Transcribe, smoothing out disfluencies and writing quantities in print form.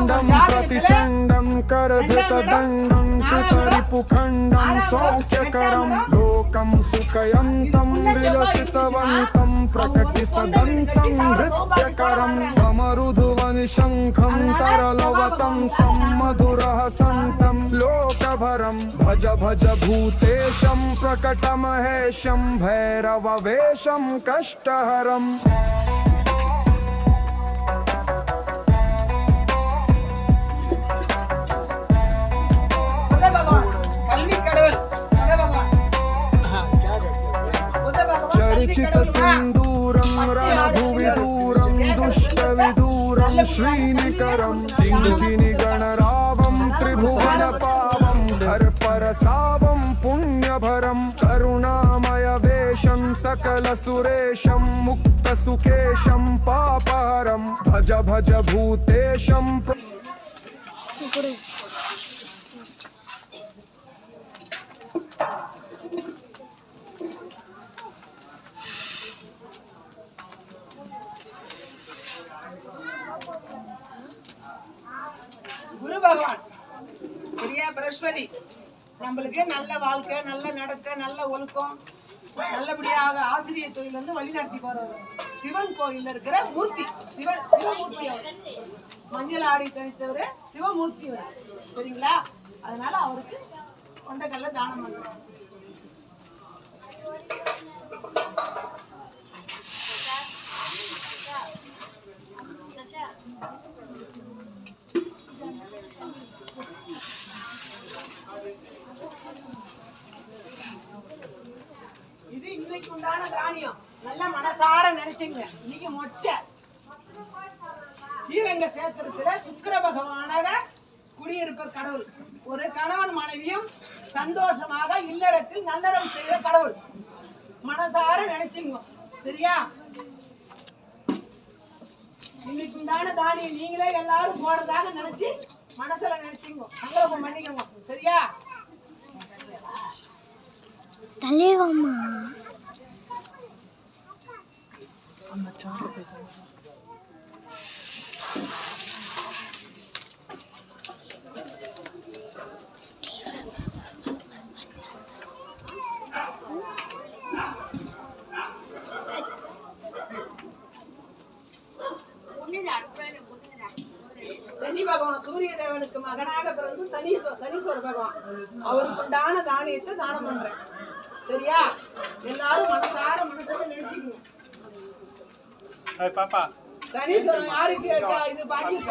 चण्डं प्रतिचण्डं करधृतदण्डं कृतरिपुखण्डं सौख्यकरं लोकं सुखयन्तं विलसितवन्तं प्रकटितदन्तं नृत्यकरं डमरुधुवनिशङ्खं तरलवतं सम्मधुरहसन्तं लोकभरं भज भज भूतेशं प्रकटमहेशं भैरववेशं कष्टहरम् चरिचित सिंदूरं रणभुविदूरं दुष्टविदूरं श्रीनिकरं किङ्किणिगणरावं त्रिभुवनपावं हरपरसावं पुण्यभरं करुणामयवेशं सकलसुरेशं मुक्तसुकेशं पापहरं भज भज भूतेशं குரு பகவான் சரியா பிரஸ்பதி நம்மளுக்கு நல்ல வாழ்க்கை நல்ல நடத்தை நல்ல ஒழுக்கம் நல்லபடியாக ஆசிரியர் தொழில் வந்து வழிநடத்தி போறவர் சிவன் கோயில்ல இருக்கிற மூர்த்தி சிவமூர்த்தி அவர் மஞ்சள் ஆடை தரித்தவர் சிவமூர்த்தி அவர் சரிங்களா அதனால அவருக்கு கொண்டக்கல்ல தானம் பண்றோம் இது இன்னைக்கு உண்டான தானியம் நல்ல மனசார நினைச்சுங்க இன்னைக்கு மொச்ச ஸ்ரீரங்க சேத்திரத்துல சுக்கிர பகவானாக குடியிருப்பர் கடவுள் ஒரு கணவன் மனைவியும் சந்தோஷமாக இல்லறத்தில் நல்லறம் செய்த கடவுள் மனசார நினைச்சுங்க சரியா இன்னைக்கு உண்டான தானியம் நீங்களே எல்லாரும் போறதாக நினைச்சு மனசுல நினைச்சுங்க சங்கல்பம் பண்ணிக்கோங்க சரியா தலைவம்மா சனி பகவான் சூரிய தேவனுக்கு மகனாக பிறந்து சனீஸ்வர பகவான் அவருக்கு உண்டான தானியத்தை தானம் பண்றேன் சரியா எல்லாரும் மனசார மனசுல நினைச்சுக்கணும் சனீஸ்வரன் யாருக்கு இது பாக்கியம்